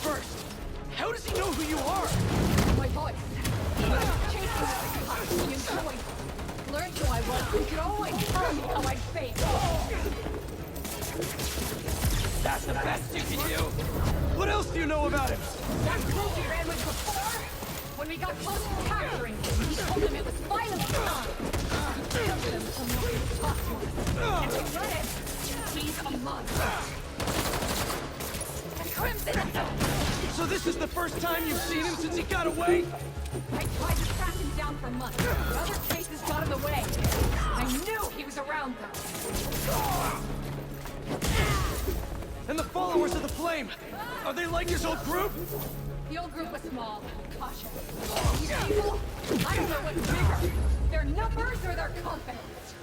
first? How does he know who you are? My voice. He was chasing me like a hawk. You enjoyed. Learned who I was. You could always tell me how I'd fake. That's the best you can do? What else do you know about him? That group he ran with before, when we got close to capturing him, he told them it was final time. He killed them so nobody would talk to us. And to run it, he's a monster. The Crimson Assault! So this is the first time you've seen him since he got away? I tried to track him down for months, but other cases got in the way. I knew he was around though. And the followers of the Flame, are they like his old group? The old group was small, cautious. These people, I don't know what's bigger. Their numbers or their confidence.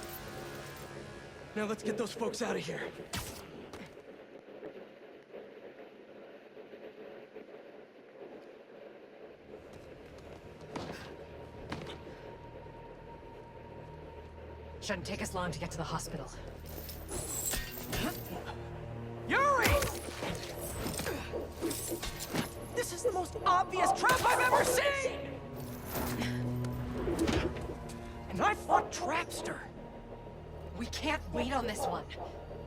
Now let's get those folks out of here. Shouldn't take us long to get to the hospital. Yuri! This is the most obvious trap I've ever seen! And I fought Trapster. We can't wait on this one.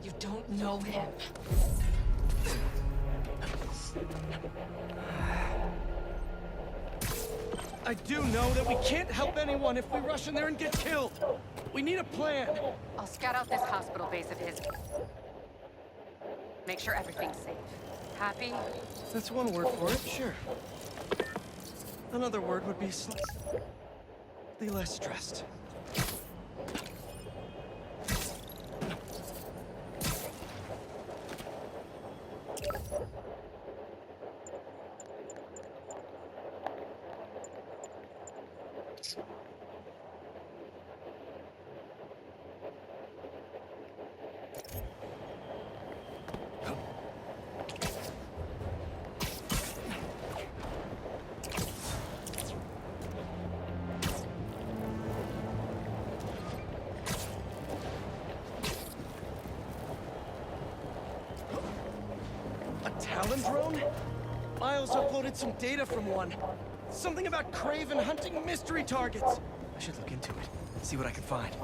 You don't know him. I do know that we can't help anyone if we rush in there and get killed. We need a plan. I'll scout out this hospital base of his. Make sure everything's safe. Happy? That's one word for it, sure. Another word would be slightly less stressed. Talon drone? Miles uploaded some data from one. Something about Craven hunting mystery targets. I should look into it, see what I can find.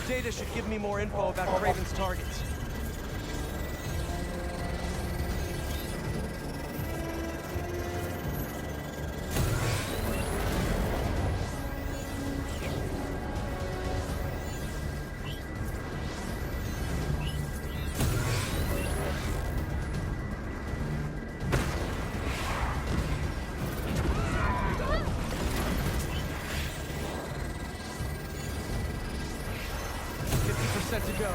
Data should give me more info about Craven's targets. To go.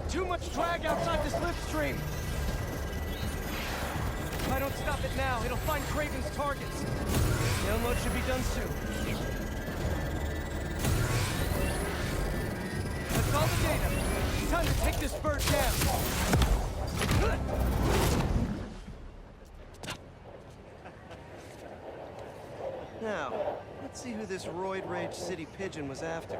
Too much drag outside this lift stream. If I don't stop it now, it'll find Craven's targets. The unload should be done soon. That's all the data. Time to take this bird down. Now, let's see who this roid rage city pigeon was after.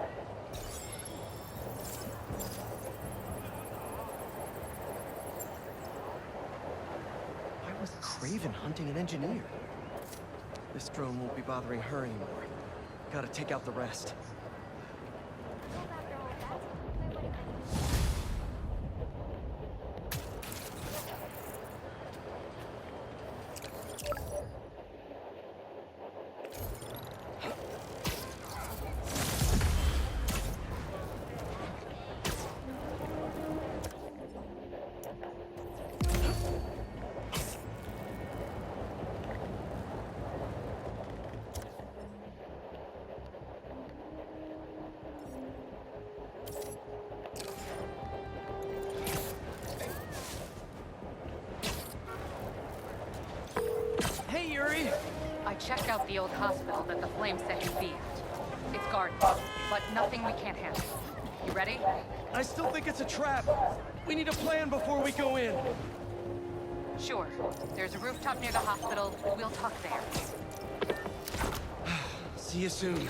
Was Craven hunting an engineer? This drone won't be bothering her anymore. Gotta take out the rest. I checked out the old hospital that the flame set you be at. It's guarded, but nothing we can't handle. You ready? I still think it's a trap. We need a plan before we go in. Sure. There's a rooftop near the hospital. We'll talk there. See you soon.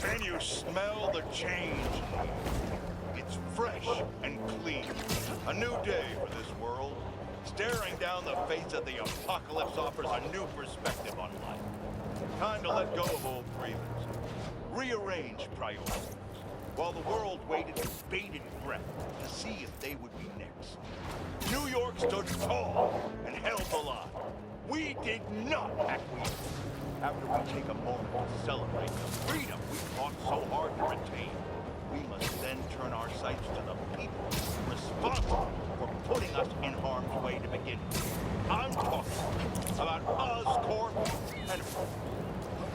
Can you smell the change? It's fresh and clean. A new day for this world. Staring down the face of the apocalypse offers a new perspective on life. Time to let go of old grievances. Rearrange priorities. While the world waited with bated breath to see if they would be next. New York stood tall and held the line. We did not acquiesce. After we take a moment to celebrate the freedom we fought so hard to retain, we must then turn our sights to the people responsible for putting us in harm's way to begin with. I'm talking about Oscorp and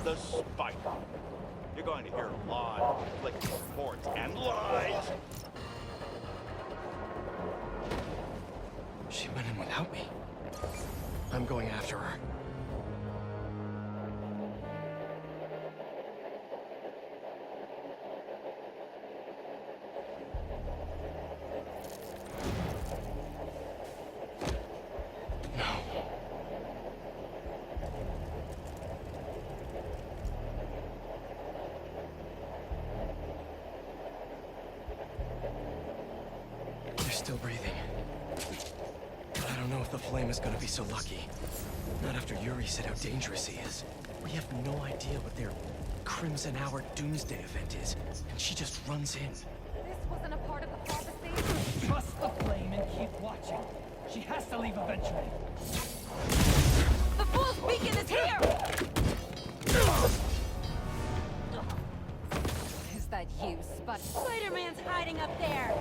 the Spider. You're going to hear a lot of conflicting reports and lies. She went in without me. I'm going after her. Still breathing. But I don't know if the flame is gonna be so lucky. Not after Yuri said how dangerous he is. We have no idea what their Crimson Hour Doomsday event is, and she just runs in. This wasn't a part of the prophecy. Trust the flame and keep watching. She has to leave eventually. The fool's beacon is here! Is that you, Spud? Spider-Man's hiding up there!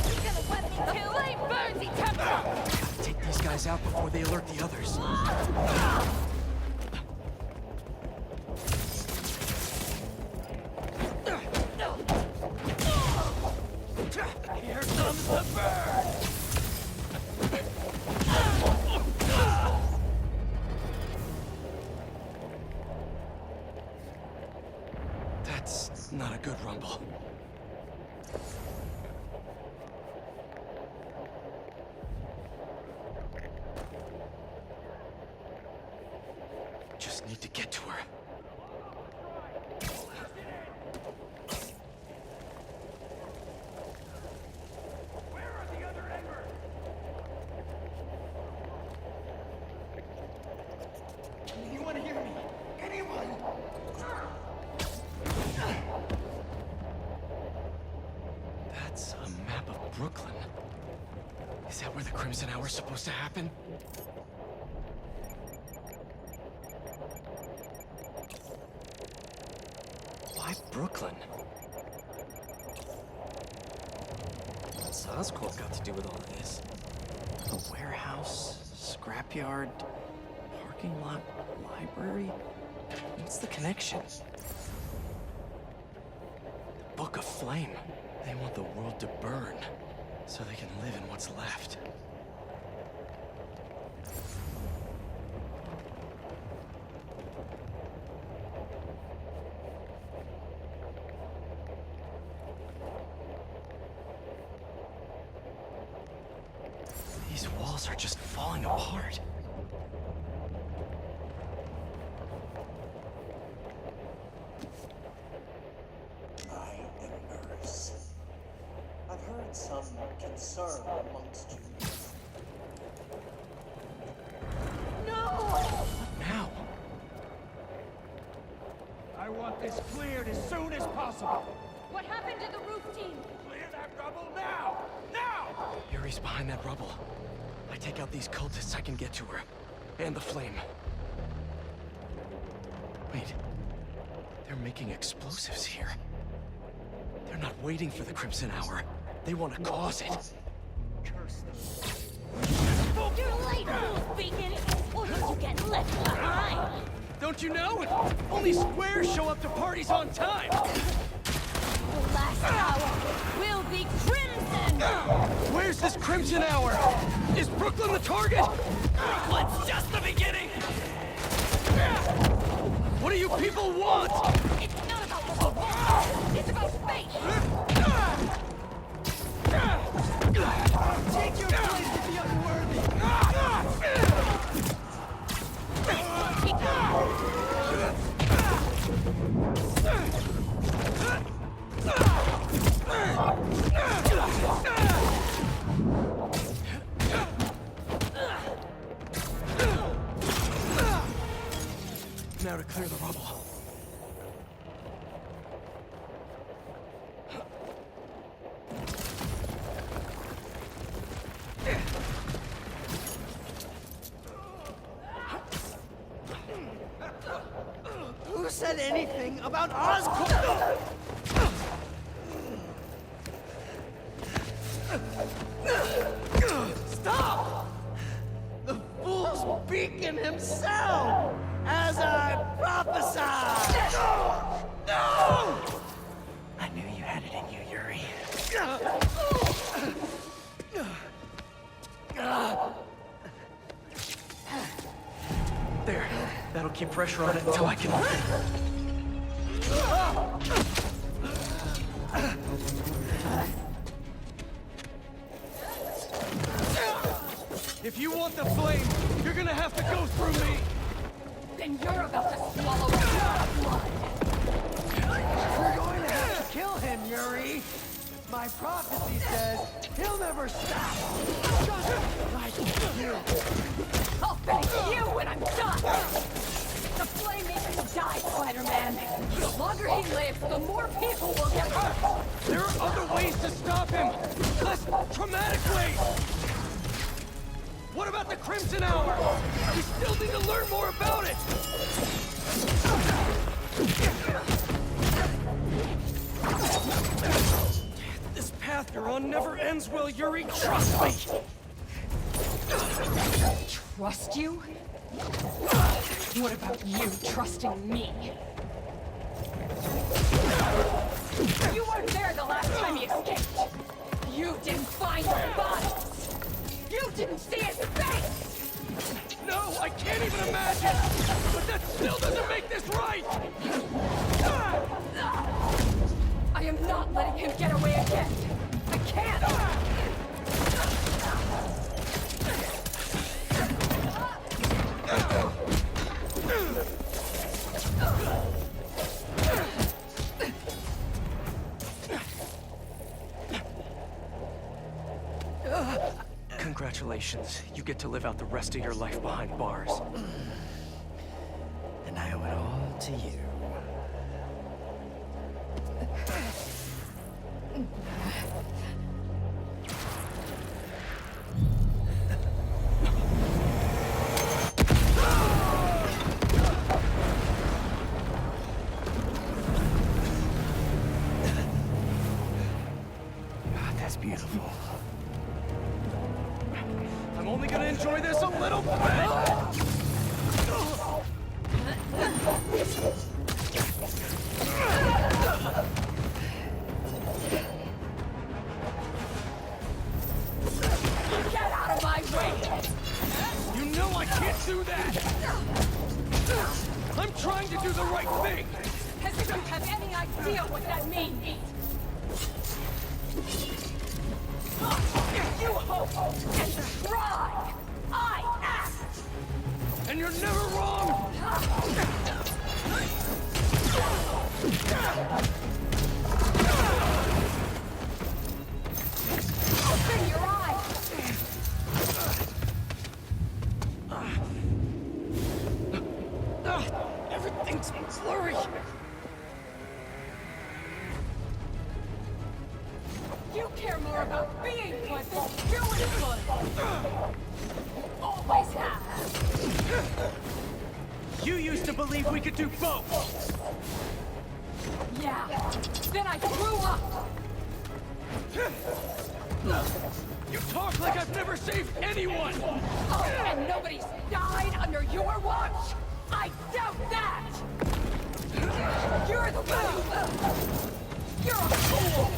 He's gonna wet me The too! flame burns eternal! Gotta take these guys out before they alert the others. Here comes the bird! That's not a good rumble. Just need to get to her. Where are the other embers? Anyone hear me? Anyone? That's a map of Brooklyn. Is that where the Crimson Hour's supposed to happen? Why Brooklyn? What's Oscorp got to do with all of this? A warehouse, scrapyard, parking lot, library? What's the connection? The Book of Flame. They want the world to burn, so they can live in what's left. These walls are just falling apart. My embers. I've heard some concern amongst you. path is cleared as soon as possible. What happened to the roof team? Clear that rubble now! Now! Yuri's behind that rubble. I take out these cultists, I can get to her. And the flame. Wait. They're making explosives here. They're not waiting for the Crimson Hour. They want to cause it. Curse them. You're late, Wolf Beacon! Or you get left behind! Don't you know? Only squares show up to parties on time! The last hour will be crimson! Where's this Crimson Hour? Is Brooklyn the target? Brooklyn's just the beginning! What do you people want? It's not about what we want. It's about fate. Take your place to the unworthy! Now to clear the rubble. Who said anything about Oscorp? Stop! The fool's beacon himself! As I prophesied! No! I knew you had it in you, Yuri. There. That'll keep pressure on it until I can... If you want the flame, you're gonna have to go through me! Then you're about to swallow a lot of blood. We're going to have to kill him, Yuri! My prophecy says he'll never stop! Just like you! I'll finish you when I'm done. The flame makes him die, Spider-Man. The longer he lives, the more people will get hurt. There are other ways to stop him! Less traumatic ways! What about the Crimson Hour? We still need to learn more about it! This path you're on never ends well, Yuri. Trust me! Trust you? What about you trusting me? You weren't there the last time he escaped. You didn't find his body. You didn't see his face! No, I can't even imagine! But that still doesn't make this right! I am not letting him get away again. I can't! Congratulations. You get to live out the rest of your life behind bars. And I owe it all to you. That's beautiful. I'm only gonna enjoy this a little bit! Get out of my way! You know I can't do that! I'm trying to do the right thing! As if you have any idea what that means! You hope and try! I act! You care more about being good than doing good! Always have! You used to believe we could do both! Yeah, then I grew up! You talk like I've never saved anyone! Oh, and nobody's died under your watch? I doubt that! You're the one! You're a fool!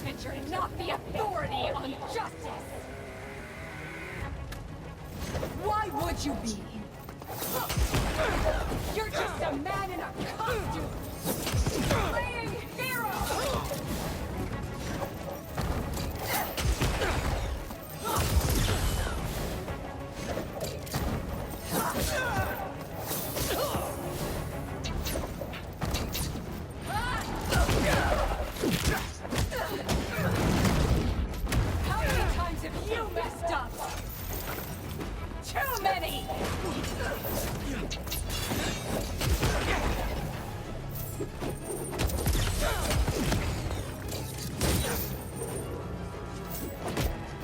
And you're not the authority on justice! Why would you be? You're just a man in a costume! Playing hero! How many times have you messed up? Too many!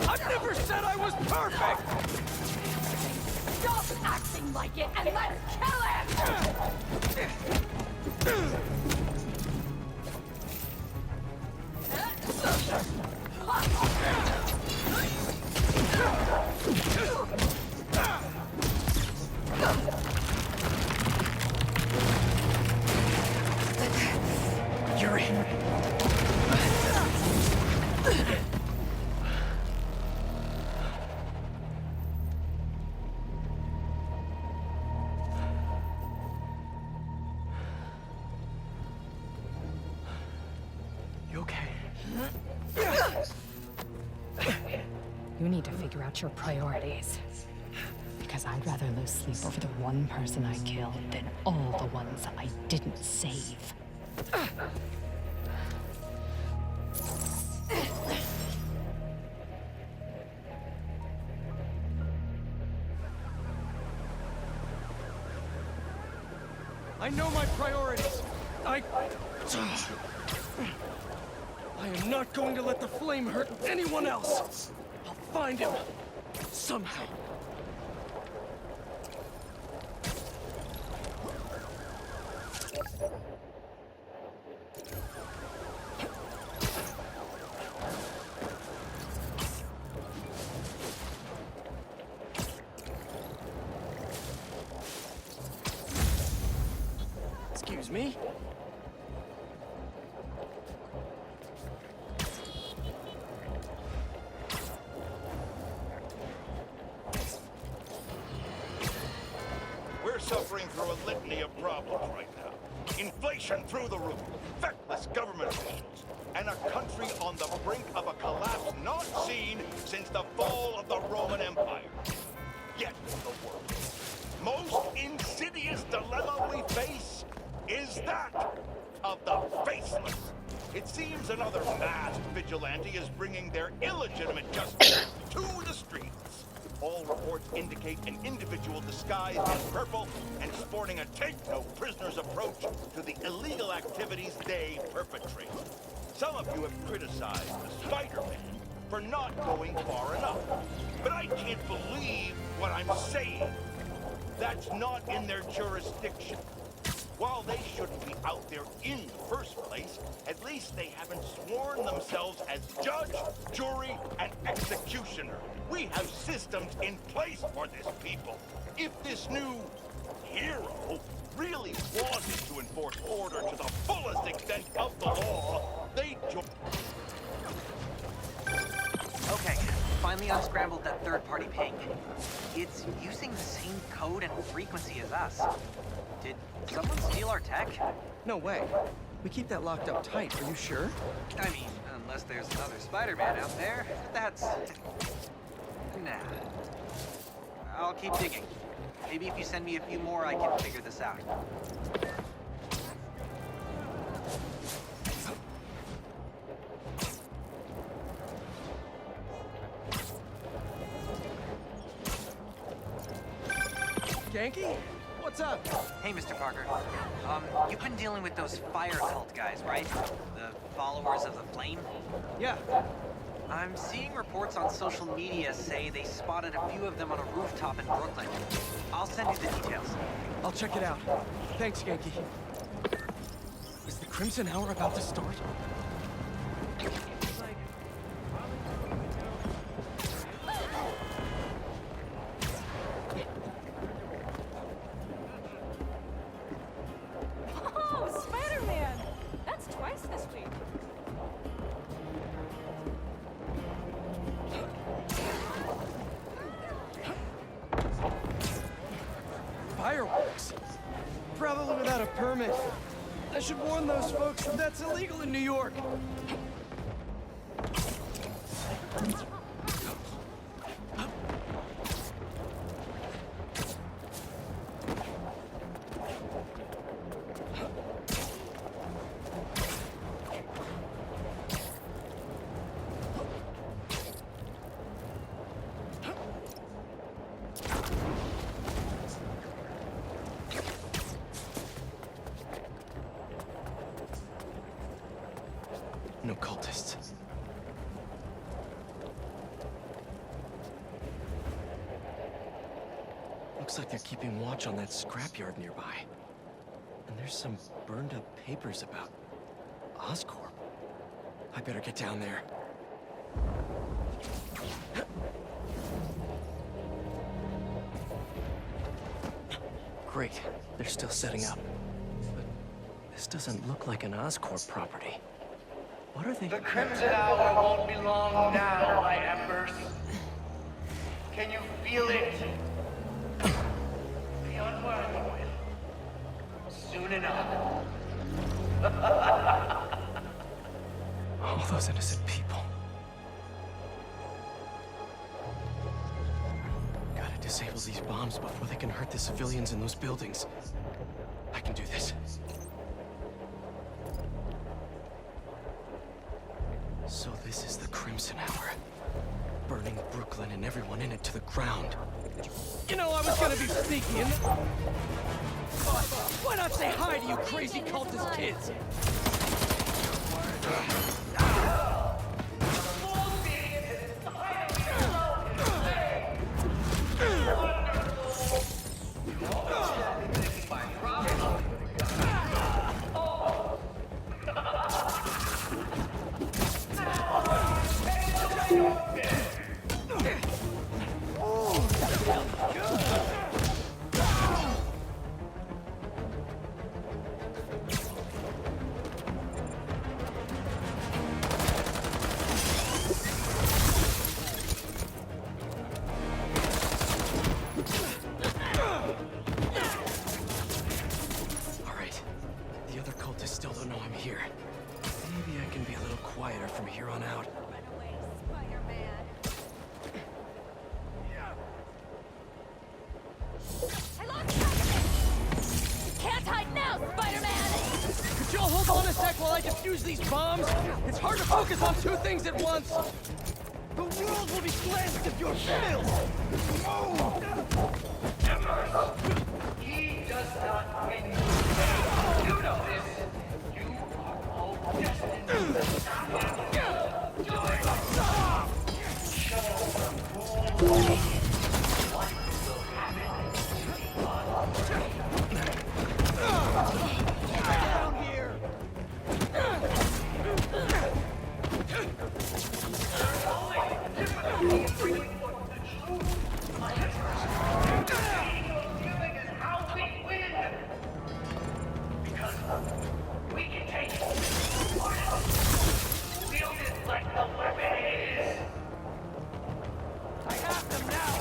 I've never said I was perfect! Stop acting like it and let's kill him! Yuri. You okay? You need to figure out your priorities. Because I'd rather lose sleep over the one person I killed than all the ones I didn't save. I know my priorities. I am not going to let the flame hurt anyone else. I'll find him. Somehow. Excuse me? We're suffering through a litany of problems right now. Inflation through the roof, feckless government officials, and a country on the brink of a collapse not seen since the fall of the Roman Empire. Yet the worst, most insidious dilemma we face is that of the faceless. It seems another masked vigilante is bringing their illegitimate justice to the streets. All reports indicate an individual disguised in purple and sporting a take-no-prisoners approach to the illegal activities they perpetrate. Some of you have criticized the Spider-Man for not going far enough. But I can't believe what I'm saying. That's not in their jurisdiction. While they shouldn't be out there in the first place, at least they haven't sworn themselves as judge, jury, and executioner. We have systems in place for this people. If this new hero really wanted to enforce order to the fullest extent of the law, they'd join. Okay, finally unscrambled that third-party ping. It's using the same code and frequency as us. Did someone steal our tech? No way. We keep that locked up tight, are you sure? I mean, unless there's another Spider-Man out there, that's... Nah. I'll keep digging. Maybe if you send me a few more, I can figure this out. Yankee? What's up? Hey, Mr. Parker. You've been dealing with those fire cult guys, right? The followers of the Flame? Yeah. I'm seeing reports on social media say they spotted a few of them on a rooftop in Brooklyn. I'll send you the details. I'll check it out. Thanks, Yankee. Is the Crimson Hour about to start? Oh, Spider-Man! That's twice this week. Fireworks? Probably without a permit. I should warn those folks that that's illegal in New York. No cultists. Looks like they're keeping watch on that scrapyard nearby. And there's some burned up papers about Oscorp. I better get down there. Great, they're still setting up. But this doesn't look like an Oscorp property. What are they? The Crimson Hour won't be long now, my embers. Can you feel it? The unworthy will. Soon enough. All those innocent people. Gotta disable these bombs before they can hurt the civilians in those buildings. I can do this. So this is the Crimson Hour. Burning Brooklyn and everyone in it to the ground. You know, I was gonna be sneaky and... Why not say hi to you crazy cultist kids? Quieter from here on out. Run away, Spider-Man. I lost track of it! You can't hide now, Spider-Man! Could y'all hold on a sec while I defuse these bombs? It's hard to focus on two things at once. The world will be cleansed if you're failed. He does not win. You know this. You are all destined to stop him. Do it. Show the rules. What will happen Down here. we can take it. Wield it like the weapon it is. I have them now.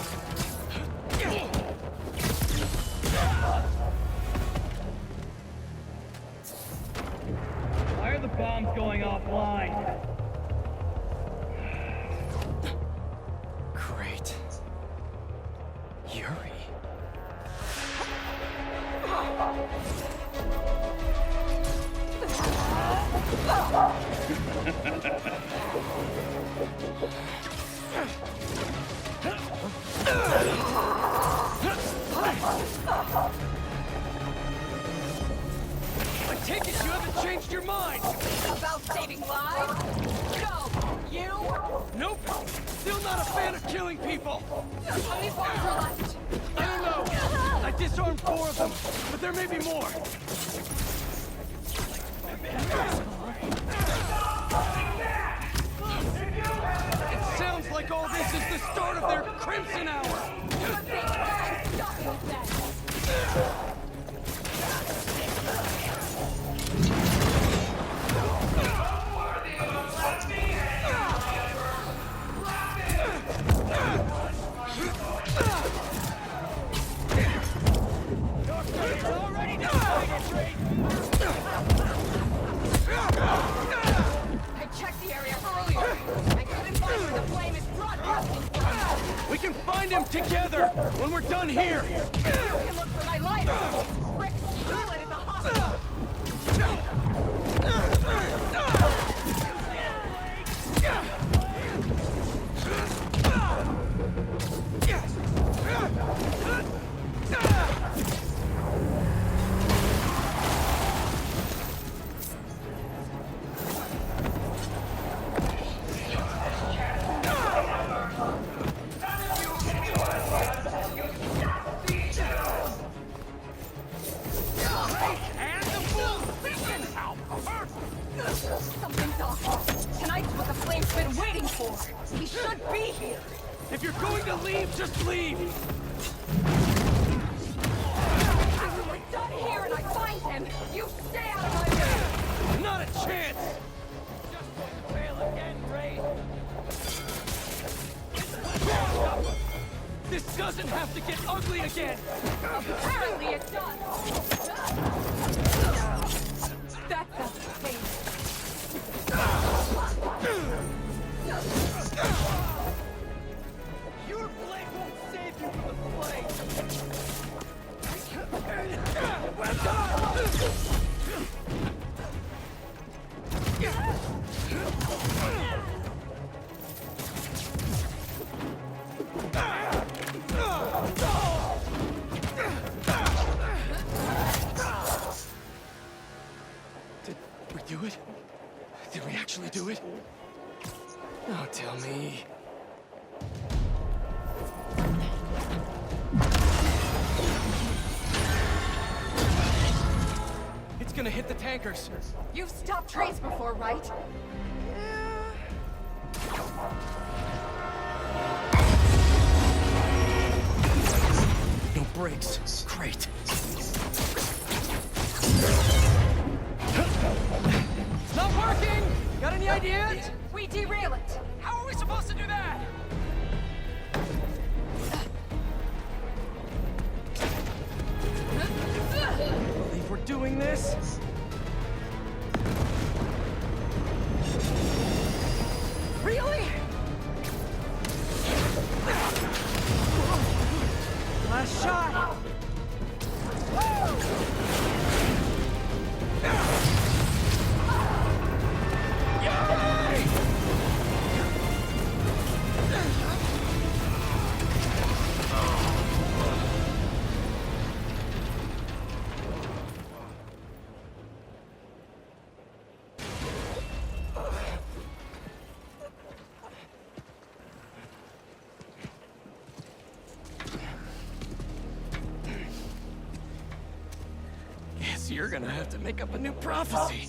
Why are the bombs going offline? Great. Yuri. I take it you haven't changed your mind! About saving fucking live? No! You? Nope! Still not a fan of killing people! How many bombs are left? I don't know! I disarmed 4 of them, but there may be more! It sounds like all this is the start of their Crimson Hour! But they are stopping that! I checked the area earlier. I couldn't find where the flame is broadcasting from. We can find him together when we're done here! You can look for my lighter. Rick, toilet at the hospital. Something's off. Tonight's what the flame's been waiting for. He should be here. If you're going to leave, just leave! When we're done here and I find him, you stay out of my way. Not a chance! Just going to fail again, Ray. This doesn't have to get ugly again! Apparently it does. That's the thing. Your blade won't save you from the flame! Did we do it? Did we actually do it? Oh, tell me. It's gonna hit the tankers! You've stopped trains before, right? No brakes. Great. Not working! Got any ideas? We derail it. How are we supposed to do that? Believe we're doing this? Really? Last shot! Guess you're gonna have to make up a new prophecy.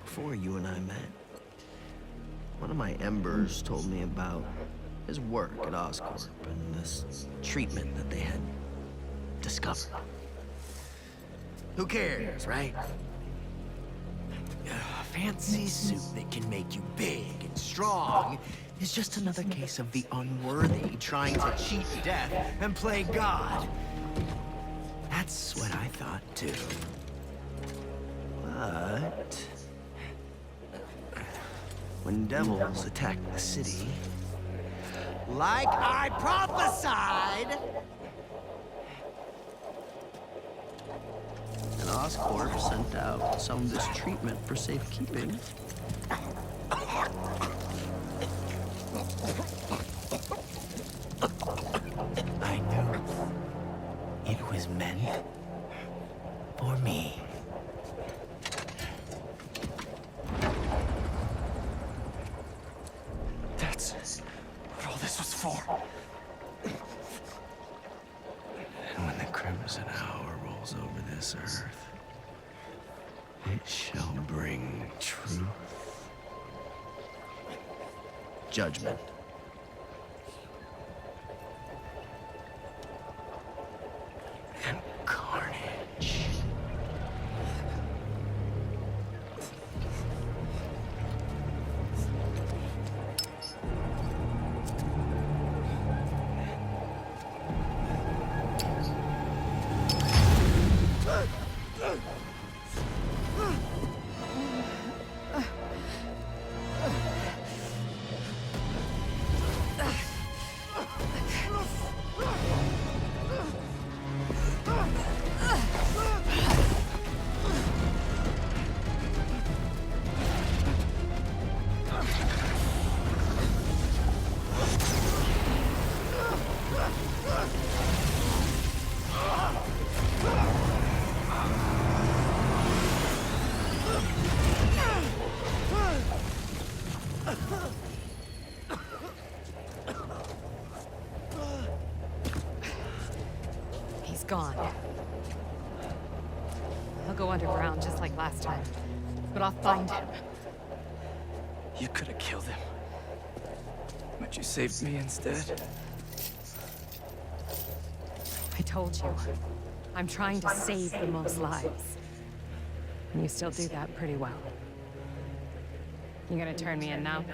Before you and I met, one of my embers told me about his work at Oscorp and this treatment that they had discovered. Who cares, right? A fancy suit that can make you big and strong is just another case of the unworthy trying to cheat death and play God. That's what I thought too. But when devils attacked the city, like I prophesied, and Oscorp sent out some of this treatment for safekeeping. I knew it was meant for me. That's what all this was for. And when the Crimson Hour rolls over this earth, it shall bring truth, judgment, and carnage. He's gone. I'll go underground just like last time, but I'll find him. You could have killed him. But you saved me instead. I told you, I'm trying to save the most lives. And you still do that pretty well. You gonna turn me in now?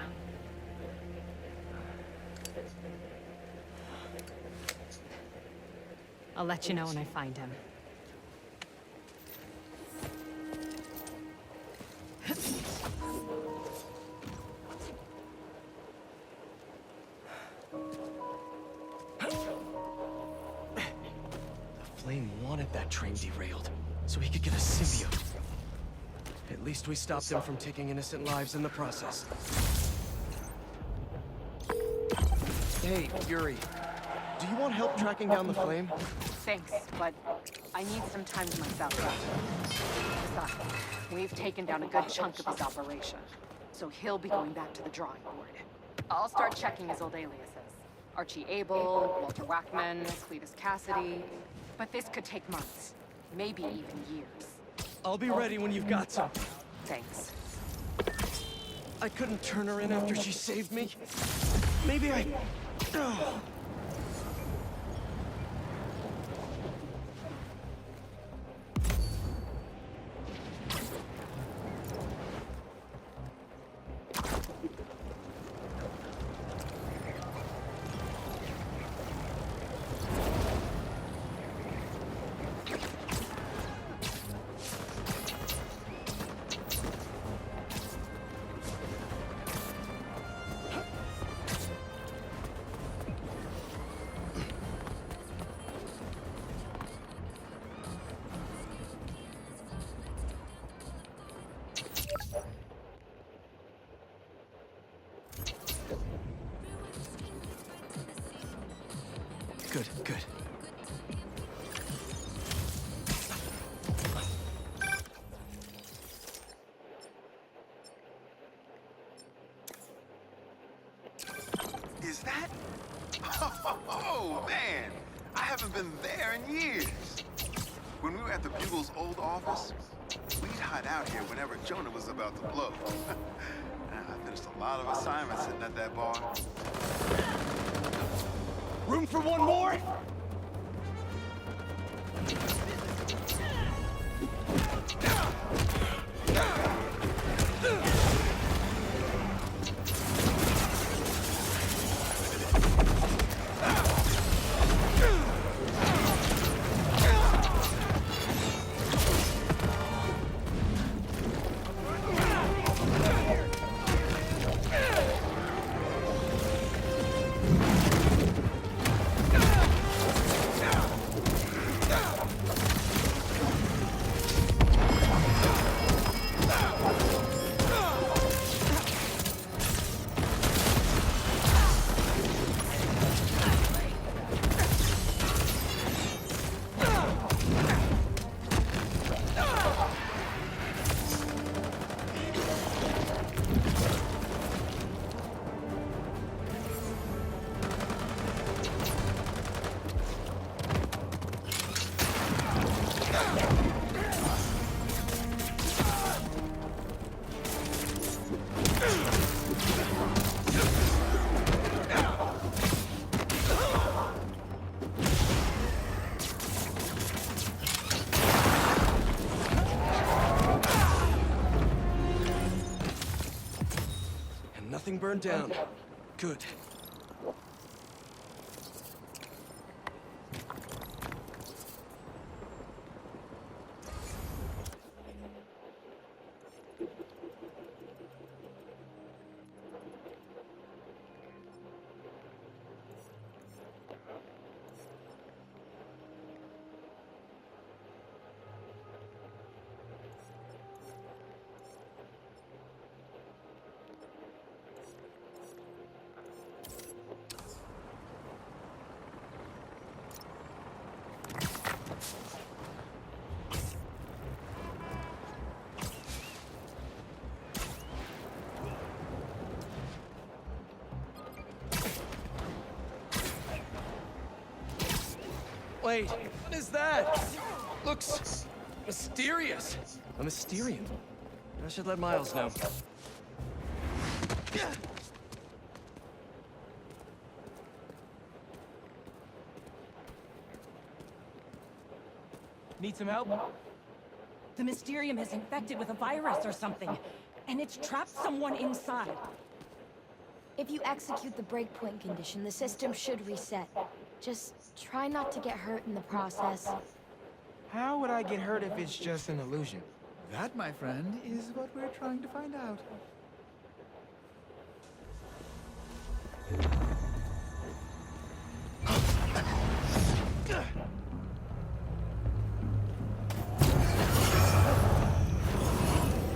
I'll let you know when I find him. The Flame wanted that train derailed, so he could get a symbiote. At least we stopped him from taking innocent lives in the process. Hey, Yuri. Do you want help tracking down the Flame? Thanks, but I need some time to myself. Besides, we've taken down a good chunk of his operation, so he'll be going back to the drawing board. I'll start checking his old aliases. Archie Abel, Walter Wackman, Cletus Cassidy. But this could take months, maybe even years. I'll be ready when you've got some. Thanks. I couldn't turn her in after she saved me. Maybe I... Good, good. Is that? Oh, man! I haven't been there in years. When we were at the Bugle's old office, we'd hide out here whenever Jonah was about to blow. I finished a lot of assignments sitting at that bar. Room for one more? burned down. Good. Wait, what is that? Looks mysterious. A Mysterium. I should let Miles know. Need some help? The Mysterium is infected with a virus or something, and it's trapped someone inside. If you execute the breakpoint condition, the system should reset. Just try not to get hurt in the process. How would I get hurt if it's just an illusion? That, my friend, is what we're trying to find out.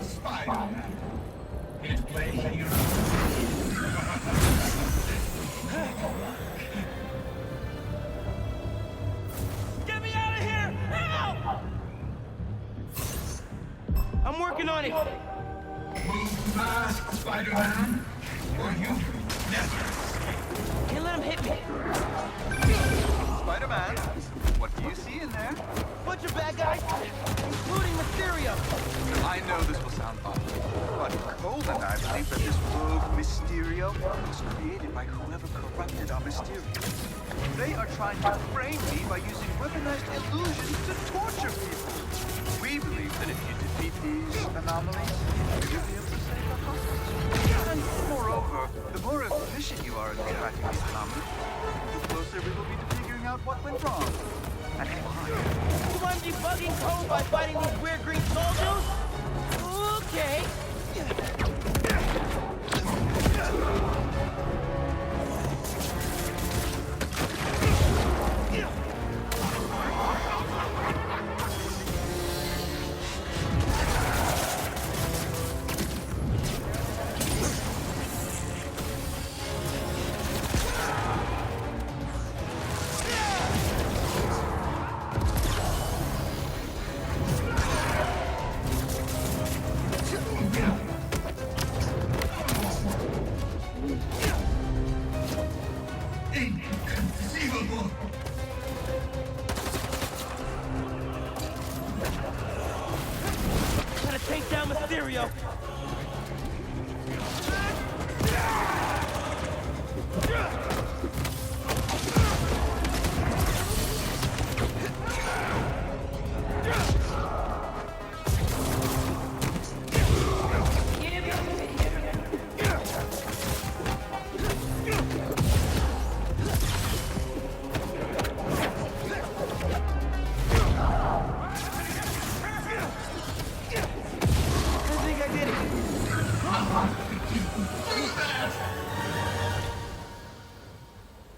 Spider-Man. His place here. Get me out of here! Help! I'm working on it. Move fast, Spider-Man, or you never escape. Can't let him hit me. Spider-Man, what do you see in there? Bunch of bad guys, including Mysterio. I know this will sound odd, but Cole and I believe that this rogue Mysterio was created by whoever corrupted our Mysterio. They are trying to frame me by using weaponized illusions to torture people. We believe that if you defeat these anomalies, you'll be able to save our hostages. And moreover, the more efficient you are in tracking these anomalies, the closer we will be to figuring out what went wrong. And why. You want me bugging Cole by fighting these weird green soldiers? Okay. Inconceivable. Gotta take down Mysterio.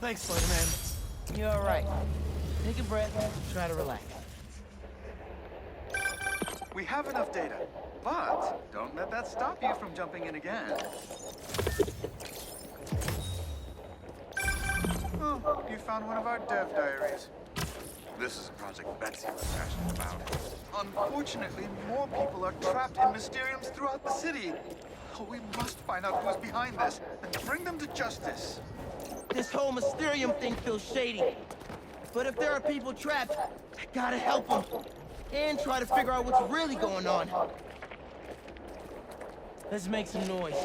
Thanks, Spider-Man. You're all right. Take a breath, try to relax. We have enough data, but don't let that stop you from jumping in again. Oh, you found one of our dev diaries. This is a project Betsy was passionate about. Unfortunately, more people are trapped in Mysteriums throughout the city. We must find out who's behind this and bring them to justice. This whole Mysterium thing feels shady. But if there are people trapped, I gotta help them. And try to figure out what's really going on. Let's make some noise.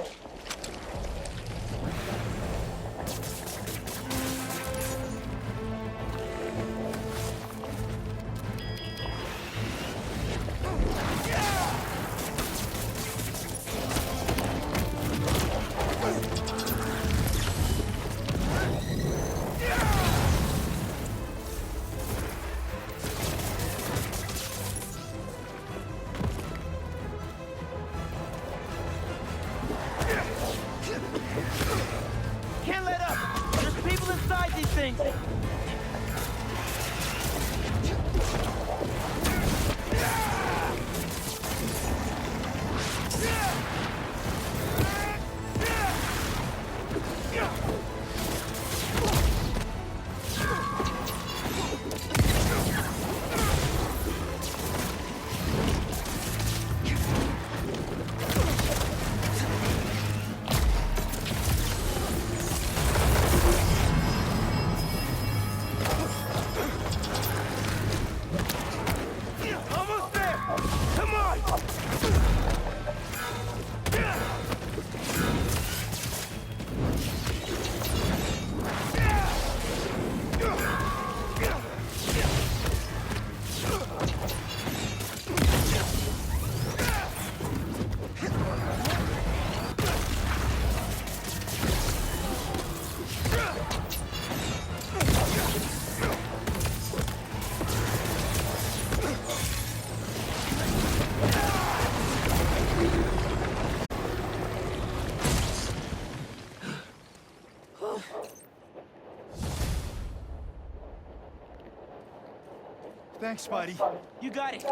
Thanks, buddy. You got it.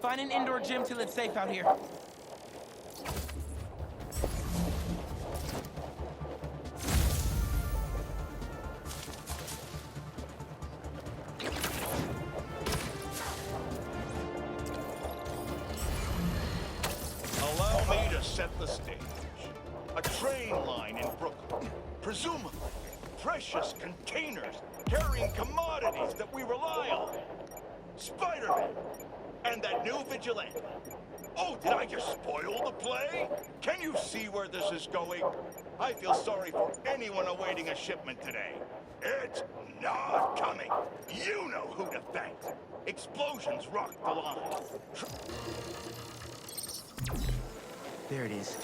Find an indoor gym till it's safe out here. Allow me to set the stage. A train line in Brooklyn. Presumably, precious containers carrying commodities that we rely on. Spider-Man! And that new vigilante. Oh, did I just spoil the play? Can you see where this is going? I feel sorry for anyone awaiting a shipment today. It's not coming. You know who to thank. Explosions rocked the line. There it is.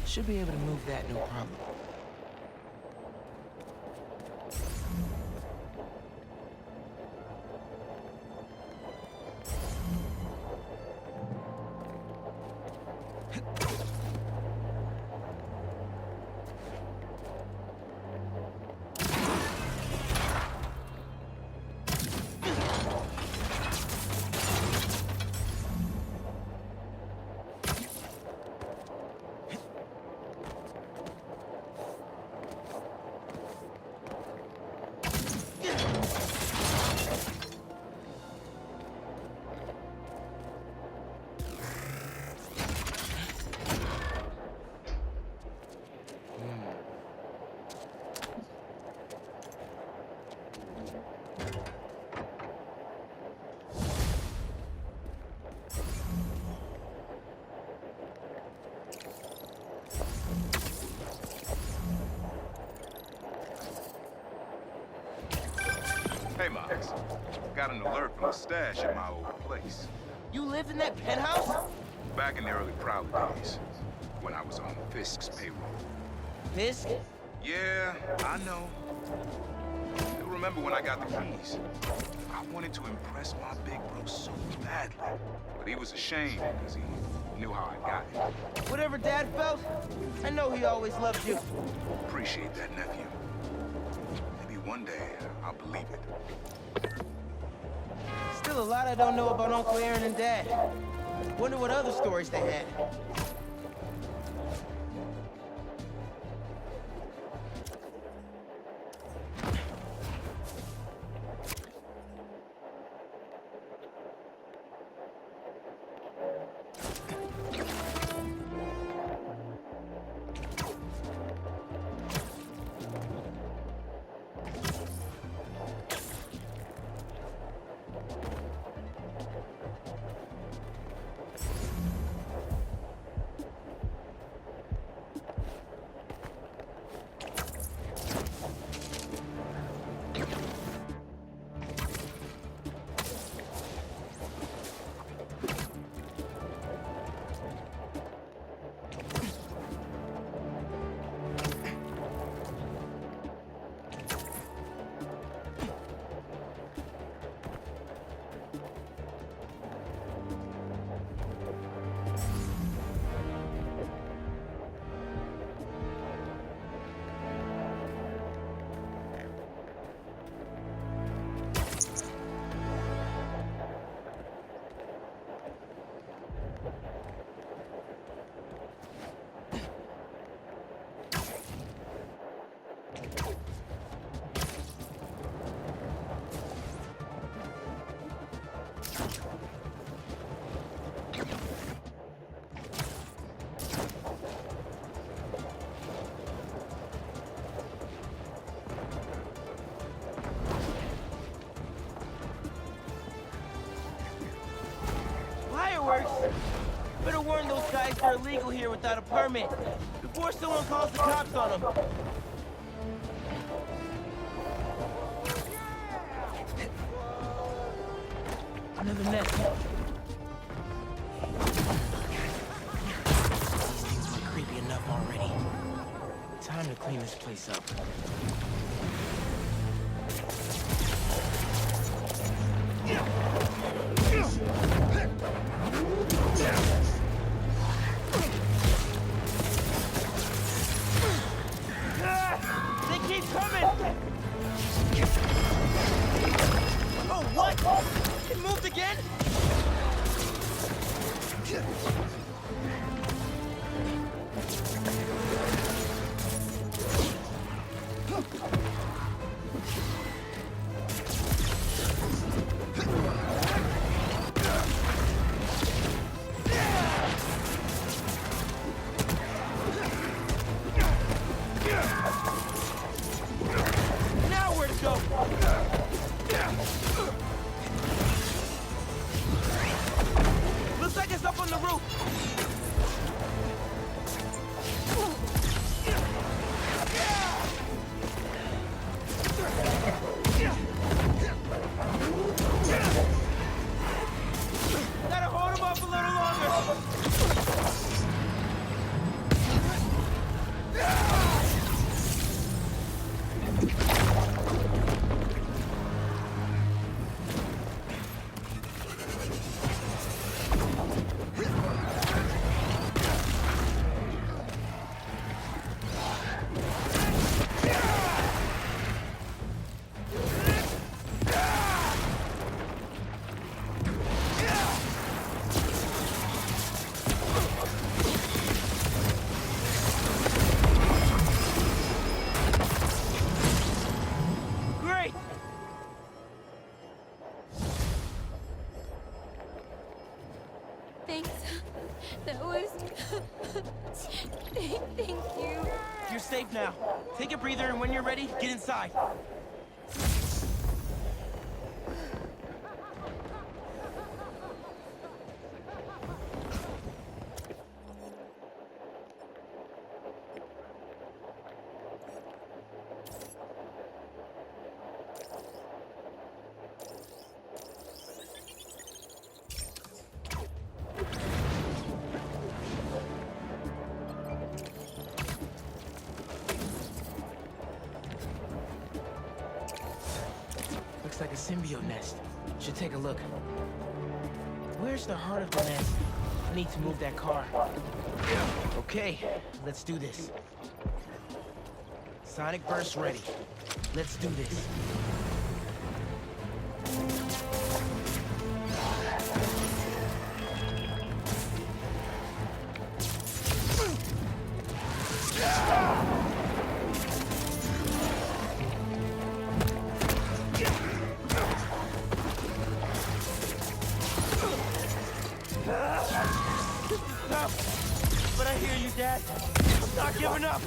Should be able to move that, no problem. Hey, Miles. Got an alert from a stash at my old place. You live in that penthouse? Back in the early Prowler days, when I was on Fisk's payroll. Fisk? Yeah, I know. You'll remember when I got the keys. I wanted to impress my big bro so badly. But he was ashamed because he knew how I got it. Whatever Dad felt, I know he always loved you. Appreciate that, nephew. Maybe one day I'll believe it. Still a lot I don't know about Uncle Aaron and Dad. Wonder what other stories they had. Better warn those guys they're illegal here without a permit, before someone calls the cops on them. Another nest. These things were creepy enough already. Time to clean this place up. Thank you. You're safe now. Take a breather, and when you're ready, get inside. Looks like a symbiote nest. Should take a look. Where's the heart of the nest? I need to move that car. Okay, let's do this. Sonic burst ready. Let's do this. But I hear you, Dad. I'm not giving up.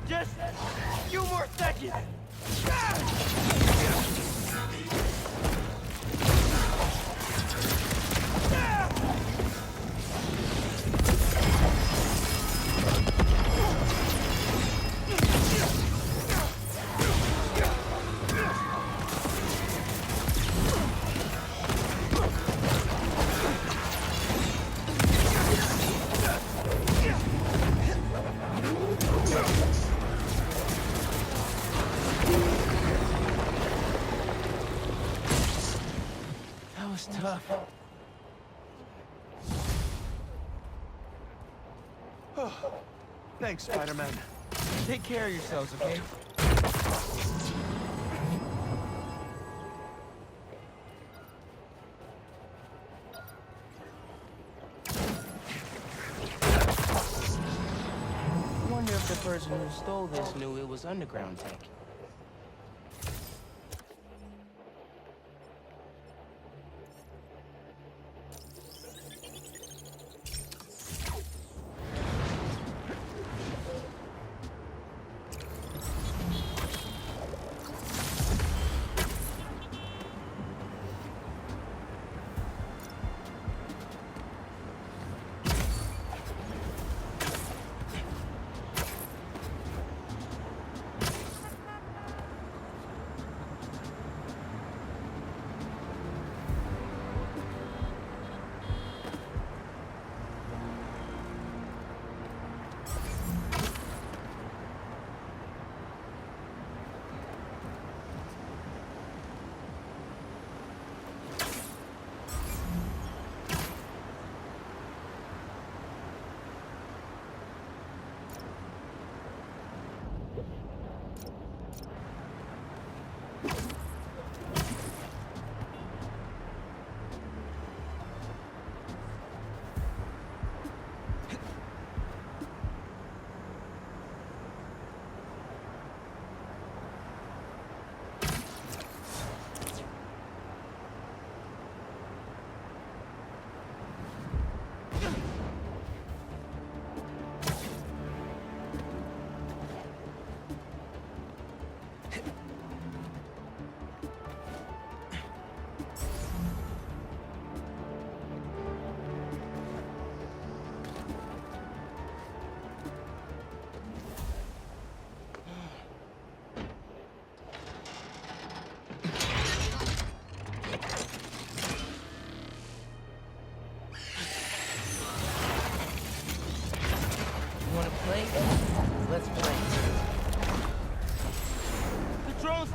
Just a few more seconds. That was tough. Thanks, Spider-Man. Take care of yourselves, okay? I wonder if the person who stole this knew it was underground tech.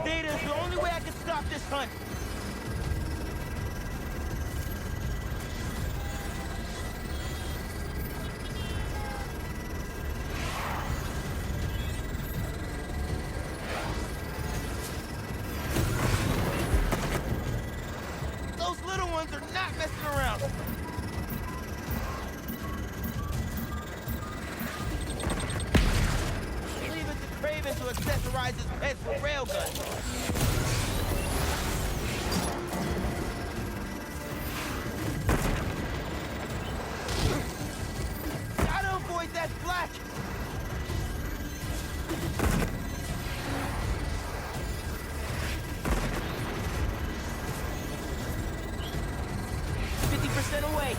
Data is the only way I can stop this hunt. Those little ones are not messing around. Leave it to Craven to accessorize his pets with railguns. Gotta avoid that black! Away.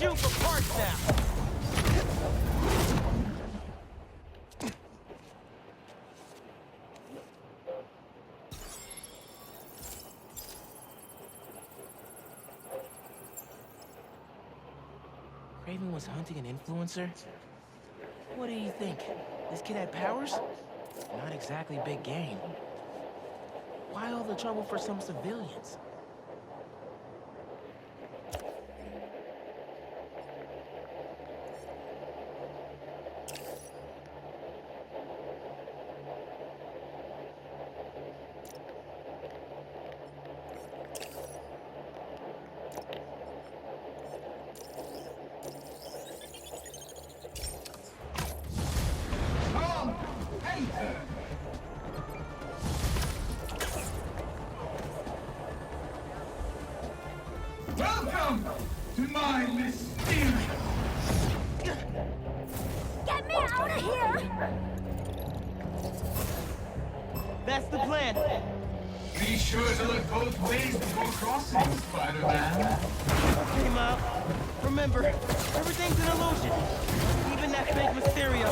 You for parts now. Craven was hunting an influencer? What do you think? This kid had powers? Not exactly big game. Why all the trouble for some civilians? Welcome to my mysterious. Get me out of here! That's the plan. Be sure to look both ways before crossing, Spider-Man. Okay, Miles. Remember, everything's an illusion. Even that fake Mysterio.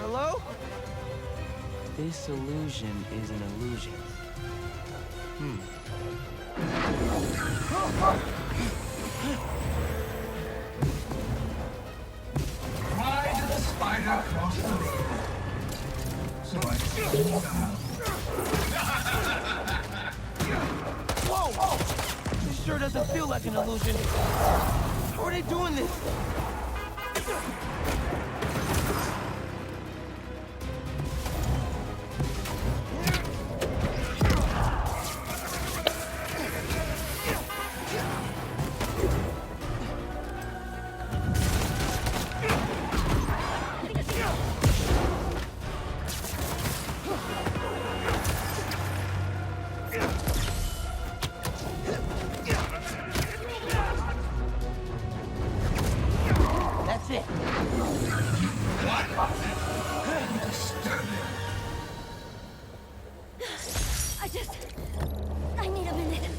Hello? This illusion is an illusion. Why did the spider cross the road? So I see now. Whoa! This sure doesn't feel like an illusion. How are they doing this? That's it. I need a minute.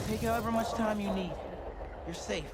Take however much time you need. You're safe.